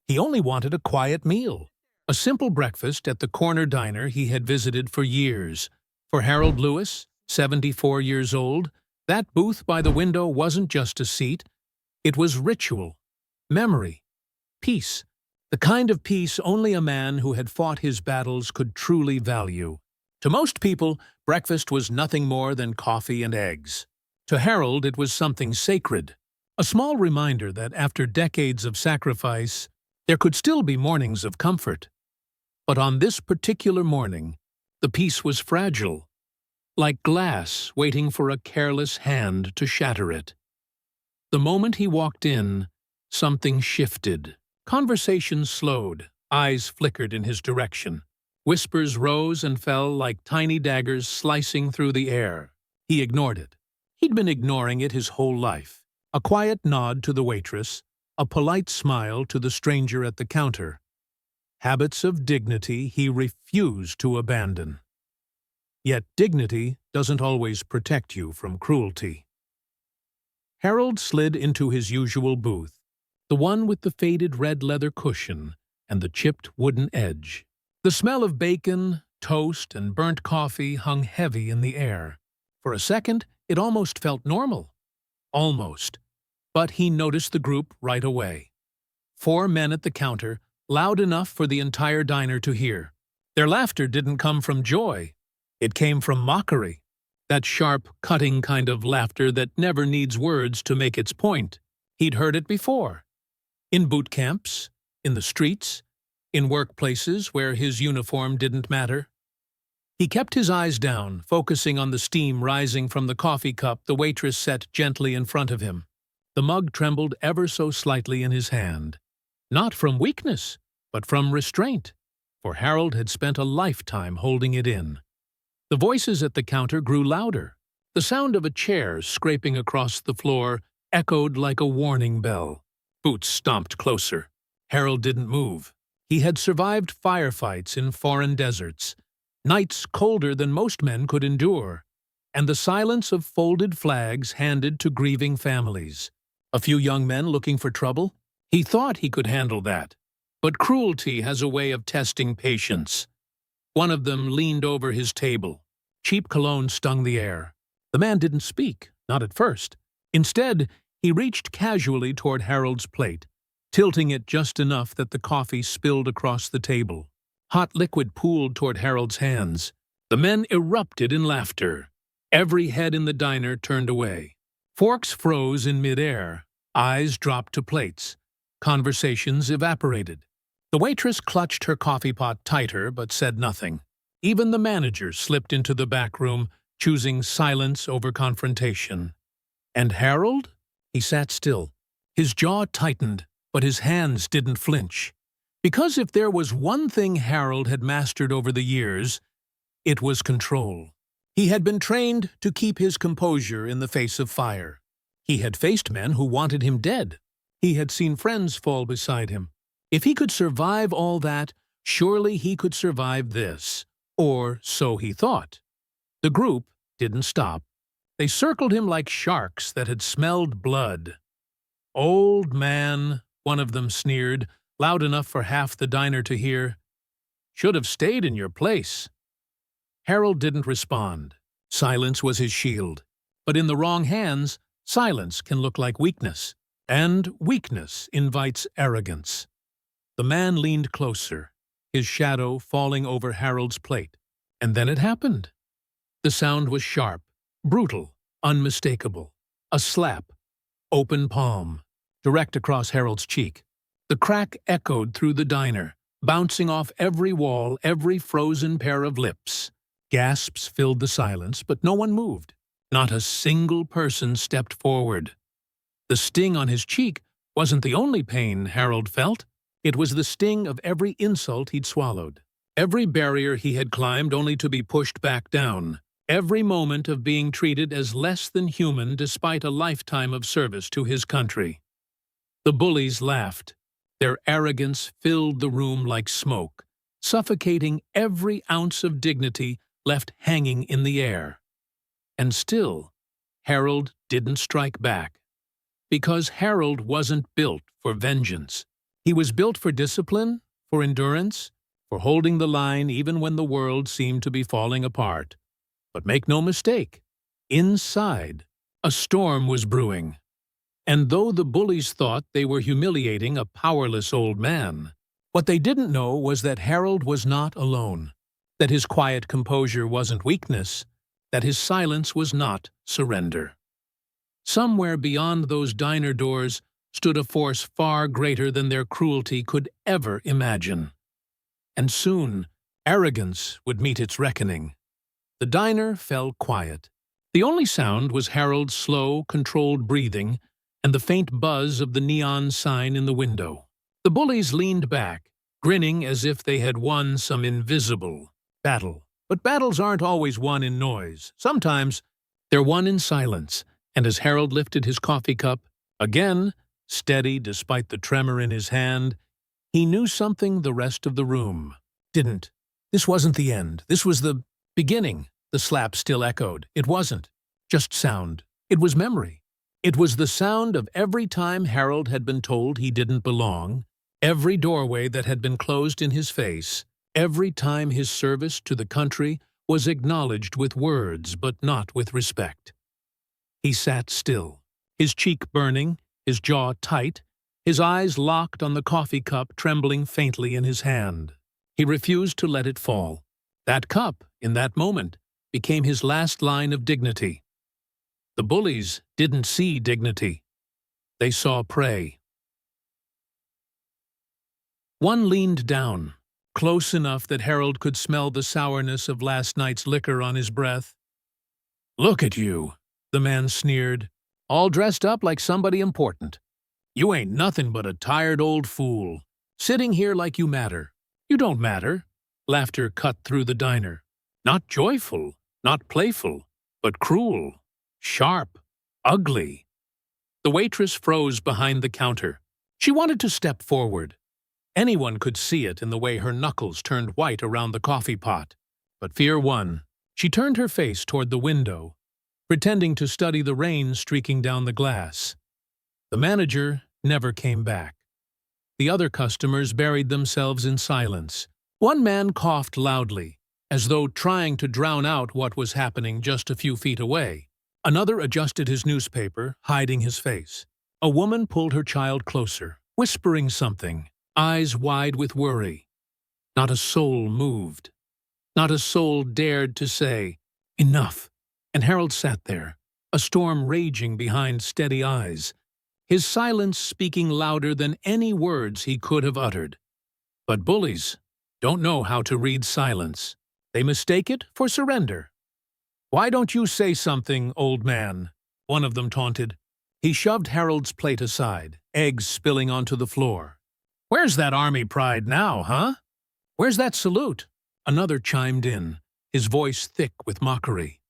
He only wanted a quiet meal, a simple breakfast at the corner diner he had visited for years. For Harold Lewis, 74 years old, that booth by the window wasn't just a seat. It was ritual, memory, peace, the kind of peace only a man who had fought his battles could truly value. To most people, breakfast was nothing more than coffee and eggs. To Harold, it was something sacred, a small reminder that after decades of sacrifice, there could still be mornings of comfort. But on this particular morning, the peace was fragile, like glass waiting for a careless hand to shatter it. The moment he walked in, something shifted. Conversation slowed, eyes flickered in his direction. Whispers rose and fell like tiny daggers slicing through the air. He ignored it. He'd been ignoring it his whole life. A quiet nod to the waitress, a polite smile to the stranger at the counter. Habits of dignity he refused to abandon. Yet dignity doesn't always protect you from cruelty. Harold slid into his usual booth, the one with the faded red leather cushion and the chipped wooden edge. The smell of bacon, toast, and burnt coffee hung heavy in the air. For a second, it almost felt normal. Almost. But he noticed the group right away. 4 men at the counter, loud enough for the entire diner to hear. Their laughter didn't come from joy. It came from mockery. That sharp, cutting kind of laughter that never needs words to make its point. He'd heard it before. In boot camps, in the streets, in workplaces where his uniform didn't matter. He kept his eyes down, focusing on the steam rising from the coffee cup the waitress set gently in front of him. The mug trembled ever so slightly in his hand. Not from weakness, but from restraint, for Harold had spent a lifetime holding it in. The voices at the counter grew louder. The sound of a chair scraping across the floor echoed like a warning bell. Boots stomped closer. Harold didn't move. He had survived firefights in foreign deserts, nights colder than most men could endure, and the silence of folded flags handed to grieving families. A few young men looking for trouble? He thought he could handle that. But cruelty has a way of testing patience. One of them leaned over his table. Cheap cologne stung the air. The man didn't speak, not at first. Instead, he reached casually toward Harold's plate, tilting it just enough that the coffee spilled across the table. Hot liquid pooled toward Harold's hands. The men erupted in laughter. Every head in the diner turned away. Forks froze in midair. Eyes dropped to plates. Conversations evaporated. The waitress clutched her coffee pot tighter but said nothing. Even the manager slipped into the back room, choosing silence over confrontation. And Harold? He sat still. His jaw tightened, but his hands didn't flinch. Because if there was one thing Harold had mastered over the years, it was control. He had been trained to keep his composure in the face of fire. He had faced men who wanted him dead. He had seen friends fall beside him. If he could survive all that, surely he could survive this. Or so he thought. The group didn't stop. They circled him like sharks that had smelled blood. "Old man," one of them sneered, loud enough for half the diner to hear. "Should have stayed in your place." Harold didn't respond. Silence was his shield. But in the wrong hands, silence can look like weakness. And weakness invites arrogance. The man leaned closer, his shadow falling over Harold's plate. And then it happened. The sound was sharp, brutal, unmistakable. A slap, open palm, direct across Harold's cheek. The crack echoed through the diner, bouncing off every wall, every frozen pair of lips. Gasps filled the silence, but no one moved. Not a single person stepped forward. The sting on his cheek wasn't the only pain Harold felt. It was the sting of every insult he'd swallowed. Every barrier he had climbed only to be pushed back down. Every moment of being treated as less than human despite a lifetime of service to his country. The bullies laughed. Their arrogance filled the room like smoke, suffocating every ounce of dignity left hanging in the air. And still, Harold didn't strike back. Because Harold wasn't built for vengeance. He was built for discipline, for endurance, for holding the line even when the world seemed to be falling apart. But make no mistake, inside, a storm was brewing. And though the bullies thought they were humiliating a powerless old man, what they didn't know was that Harold was not alone, that his quiet composure wasn't weakness, that his silence was not surrender. Somewhere beyond those diner doors stood a force far greater than their cruelty could ever imagine. And soon, arrogance would meet its reckoning. The diner fell quiet. The only sound was Harold's slow, controlled breathing and the faint buzz of the neon sign in the window. The bullies leaned back, grinning as if they had won some invisible battle. But battles aren't always won in noise. Sometimes they're won in silence, and as Harold lifted his coffee cup, again, steady despite the tremor in his hand, he knew something the rest of the room didn't. This wasn't the end. This was the beginning. The slap still echoed. It wasn't just sound. It was memory. It was the sound of every time Harold had been told he didn't belong, every doorway that had been closed in his face, every time his service to the country was acknowledged with words but not with respect. He sat still, his cheek burning, his jaw tight, his eyes locked on the coffee cup trembling faintly in his hand. He refused to let it fall. That cup, in that moment, became his last line of dignity. The bullies didn't see dignity. They saw prey. One leaned down, close enough that Harold could smell the sourness of last night's liquor on his breath. "Look at you," the man sneered, "all dressed up like somebody important. You ain't nothing but a tired old fool, sitting here like you matter. You don't matter." Laughter cut through the diner. Not joyful, not playful, but cruel, sharp, ugly. The waitress froze behind the counter. She wanted to step forward. Anyone could see it in the way her knuckles turned white around the coffee pot. But fear won. She turned her face toward the window, pretending to study the rain streaking down the glass. The manager never came back. The other customers buried themselves in silence. One man coughed loudly, as though trying to drown out what was happening just a few feet away. Another adjusted his newspaper, hiding his face. A woman pulled her child closer, whispering something, eyes wide with worry. Not a soul moved. Not a soul dared to say, "Enough." And Harold sat there, a storm raging behind steady eyes, his silence speaking louder than any words he could have uttered. But bullies don't know how to read silence. They mistake it for surrender. "Why don't you say something, old man?" one of them taunted. He shoved Harold's plate aside, eggs spilling onto the floor. "Where's that army pride now, huh? Where's that salute?" Another chimed in, his voice thick with mockery.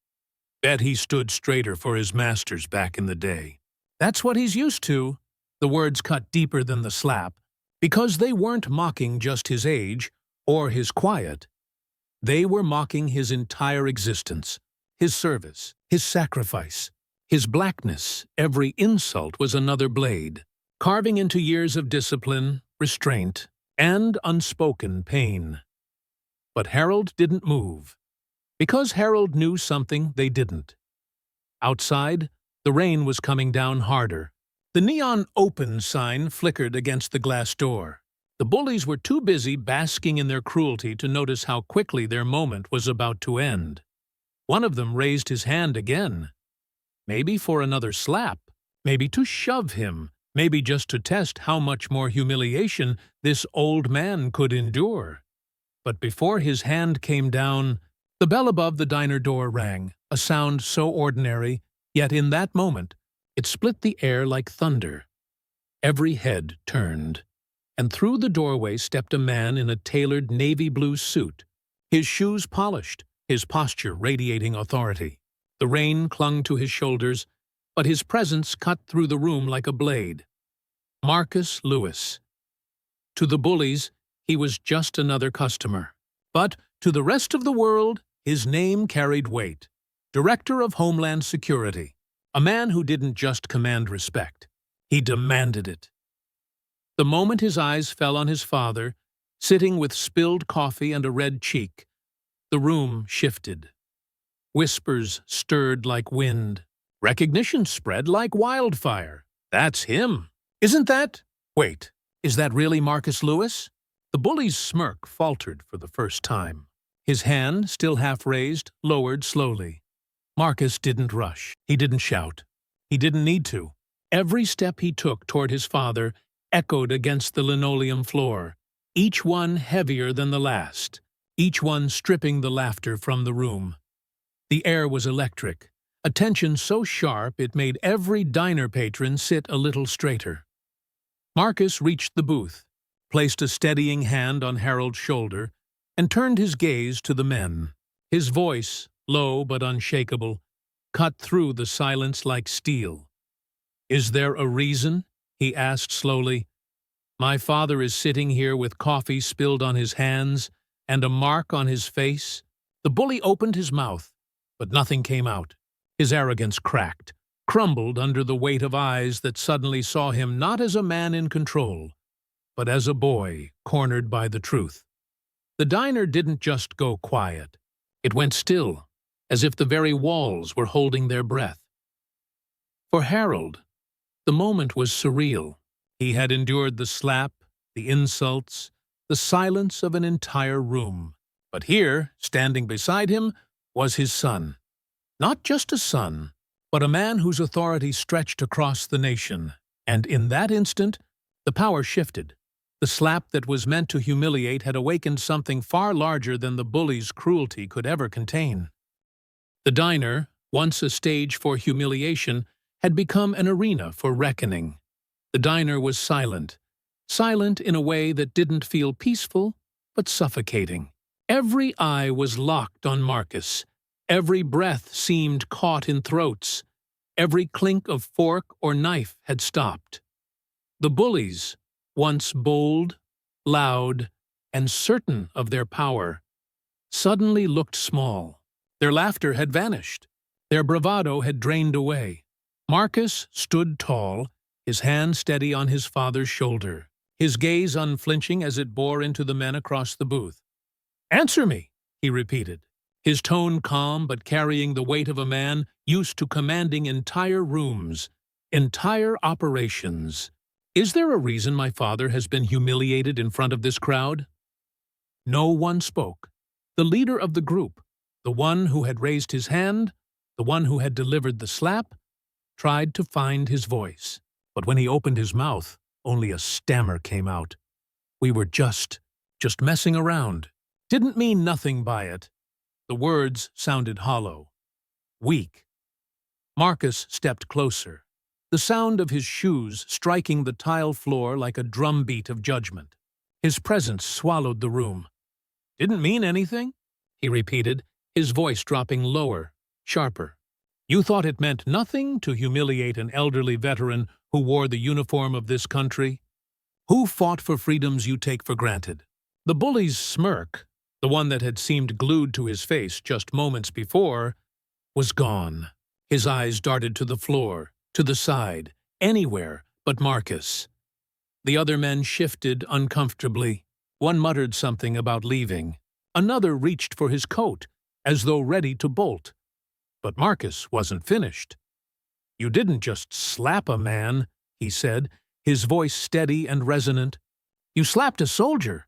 "Bet he stood straighter for his masters back in the day." "That's what he's used to." The words cut deeper than the slap, because they weren't mocking just his age or his quiet. They were mocking his entire existence, his service, his sacrifice, his blackness. Every insult was another blade, carving into years of discipline, restraint, and unspoken pain. But Harold didn't move, because Harold knew something they didn't. Outside, the rain was coming down harder. The neon "Open" sign flickered against the glass door. The bullies were too busy basking in their cruelty to notice how quickly their moment was about to end. One of them raised his hand again. Maybe for another slap, maybe to shove him, maybe just to test how much more humiliation this old man could endure. But before his hand came down, the bell above the diner door rang, a sound so ordinary, yet in that moment, it split the air like thunder. Every head turned, and through the doorway stepped a man in a tailored navy blue suit, his shoes polished, his posture radiating authority. The rain clung to his shoulders, but his presence cut through the room like a blade. Marcus Lewis. To the bullies, he was just another customer. But to the rest of the world, his name carried weight. Director of Homeland Security. A man who didn't just command respect. He demanded it. The moment his eyes fell on his father, sitting with spilled coffee and a red cheek, the room shifted. Whispers stirred like wind. Recognition spread like wildfire. That's him. Isn't that? Wait, is that really Marcus Lewis? The bully's smirk faltered for the first time. His hand, still half raised, lowered slowly. Marcus didn't rush. He didn't shout. He didn't need to. Every step he took toward his father echoed against the linoleum floor, each one heavier than the last, each one stripping the laughter from the room. The air was electric, a tension so sharp it made every diner patron sit a little straighter. Marcus reached the booth, placed a steadying hand on Harold's shoulder, and turned his gaze to the men. His voice, low but unshakable, cut through the silence like steel. "Is there a reason?" he asked slowly. "My father is sitting here with coffee spilled on his hands and a mark on his face." The bully opened his mouth, but nothing came out. His arrogance cracked, crumbled under the weight of eyes that suddenly saw him not as a man in control, but as a boy cornered by the truth. The diner didn't just go quiet. It went still, as if the very walls were holding their breath. For Harold, the moment was surreal. He had endured the slap, the insults, the silence of an entire room. But here, standing beside him, was his son. Not just a son, but a man whose authority stretched across the nation. And in that instant, the power shifted. The slap that was meant to humiliate had awakened something far larger than the bully's cruelty could ever contain. The diner, once a stage for humiliation, had become an arena for reckoning. The diner was silent, silent in a way that didn't feel peaceful, but suffocating. Every eye was locked on Marcus. Every breath seemed caught in throats. Every clink of fork or knife had stopped. The bullies, once bold, loud, and certain of their power, suddenly looked small. Their laughter had vanished. Their bravado had drained away. Marcus stood tall, his hand steady on his father's shoulder, his gaze unflinching as it bore into the men across the booth. "Answer me," he repeated, his tone calm but carrying the weight of a man used to commanding entire rooms, entire operations. "Is there a reason my father has been humiliated in front of this crowd?" No one spoke. The leader of the group, the one who had raised his hand, the one who had delivered the slap, tried to find his voice. But when he opened his mouth, only a stammer came out. "We were just messing around. Didn't mean nothing by it." The words sounded hollow, weak. Marcus stepped closer, the sound of his shoes striking the tile floor like a drumbeat of judgment. His presence swallowed the room. "Didn't mean anything?" he repeated, his voice dropping lower, sharper. "You thought it meant nothing to humiliate an elderly veteran who wore the uniform of this country? Who fought for freedoms you take for granted?" The bully's smirk, the one that had seemed glued to his face just moments before, was gone. His eyes darted to the floor, to the side, anywhere but Marcus. The other men shifted uncomfortably. One muttered something about leaving. Another reached for his coat, as though ready to bolt. But Marcus wasn't finished. "You didn't just slap a man," he said, his voice steady and resonant. "You slapped a soldier.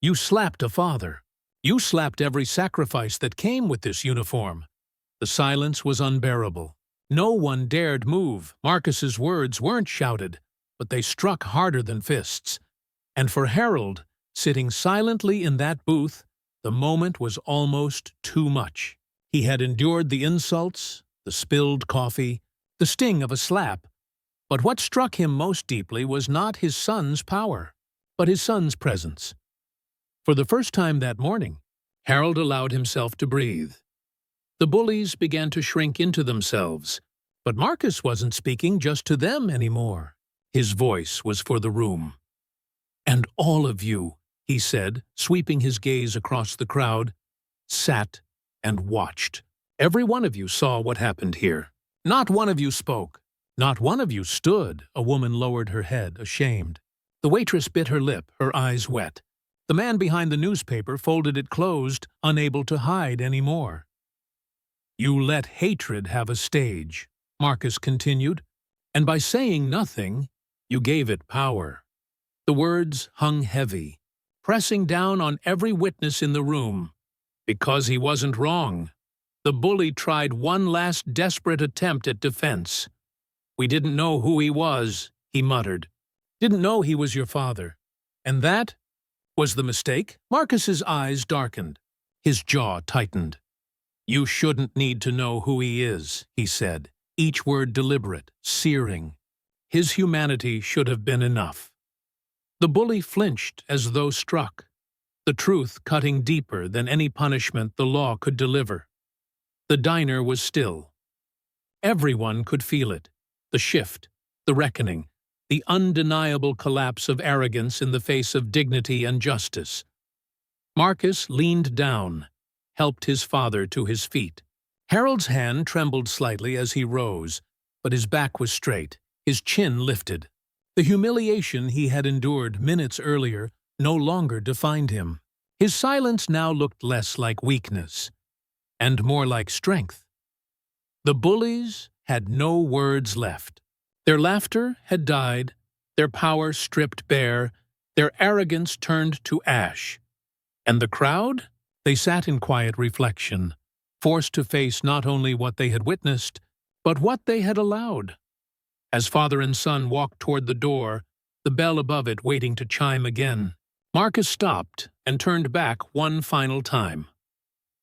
You slapped a father. You slapped every sacrifice that came with this uniform." The silence was unbearable. No one dared move. Marcus's words weren't shouted, but they struck harder than fists. And for Harold, sitting silently in that booth, the moment was almost too much. He had endured the insults, the spilled coffee, the sting of a slap. But what struck him most deeply was not his son's power, but his son's presence. For the first time that morning, Harold allowed himself to breathe. The bullies began to shrink into themselves, but Marcus wasn't speaking just to them anymore. His voice was for the room. "And all of you," he said, sweeping his gaze across the crowd, "sat and watched. Every one of you saw what happened here. Not one of you spoke. Not one of you stood." A woman lowered her head, ashamed. The waitress bit her lip, her eyes wet. The man behind the newspaper folded it closed, unable to hide any more. "You let hatred have a stage," Marcus continued, "and by saying nothing, you gave it power." The words hung heavy, pressing down on every witness in the room. Because he wasn't wrong. The bully tried one last desperate attempt at defense. "We didn't know who he was," he muttered. "Didn't know he was your father. And that was the mistake?" Marcus's eyes darkened. His jaw tightened. "You shouldn't need to know who he is," he said, each word deliberate, searing. "His humanity should have been enough." The bully flinched as though struck, the truth cutting deeper than any punishment the law could deliver. The diner was still. Everyone could feel it, the shift, the reckoning, the undeniable collapse of arrogance in the face of dignity and justice. Marcus leaned down, helped his father to his feet. Harold's hand trembled slightly as he rose, but his back was straight, his chin lifted. The humiliation he had endured minutes earlier no longer defined him. His silence now looked less like weakness, and more like strength. The bullies had no words left. Their laughter had died, their power stripped bare, their arrogance turned to ash. And the crowd? They sat in quiet reflection, forced to face not only what they had witnessed, but what they had allowed. As father and son walked toward the door, the bell above it waiting to chime again, Marcus stopped and turned back one final time.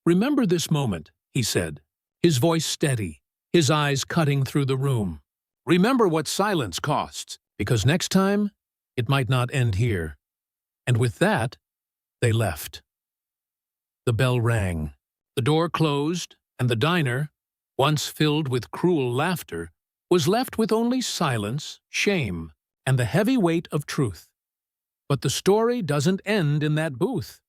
"Remember this moment," he said, his voice steady, his eyes cutting through the room. "Remember what silence costs, because next time it might not end here." And with that, they left. The bell rang, the door closed, and the diner, once filled with cruel laughter, was left with only silence, shame, and the heavy weight of truth. But the story doesn't end in that booth,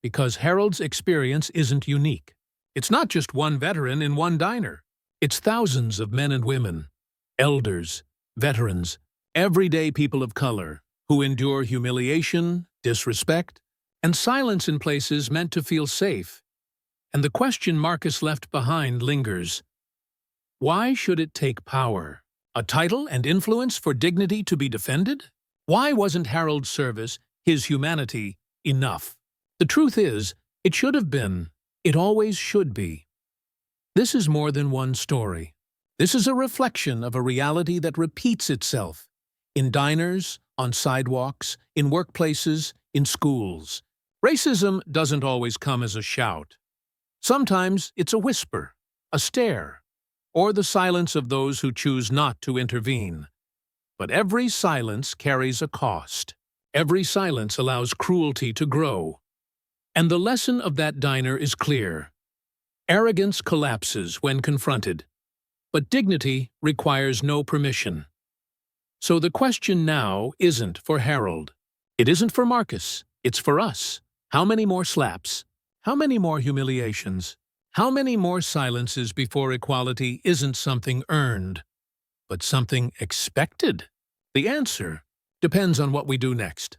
because Harold's experience isn't unique. It's not just one veteran in one diner. It's thousands of men and women, elders, veterans, everyday people of color, who endure humiliation, disrespect, and silence in places meant to feel safe. And the question Marcus left behind lingers. Why should it take power, a title and influence for dignity to be defended? Why wasn't Harold's service, his humanity, enough? The truth is, it should have been. It always should be. This is more than one story. This is a reflection of a reality that repeats itself in diners, on sidewalks, in workplaces, in schools. Racism doesn't always come as a shout. Sometimes it's a whisper, a stare, or the silence of those who choose not to intervene. But every silence carries a cost. Every silence allows cruelty to grow. And the lesson of that diner is clear. Arrogance collapses when confronted, but dignity requires no permission. So the question now isn't for Harold. It isn't for Marcus. It's for us. How many more slaps? How many more humiliations? How many more silences before equality isn't something earned, but something expected? The answer depends on what we do next.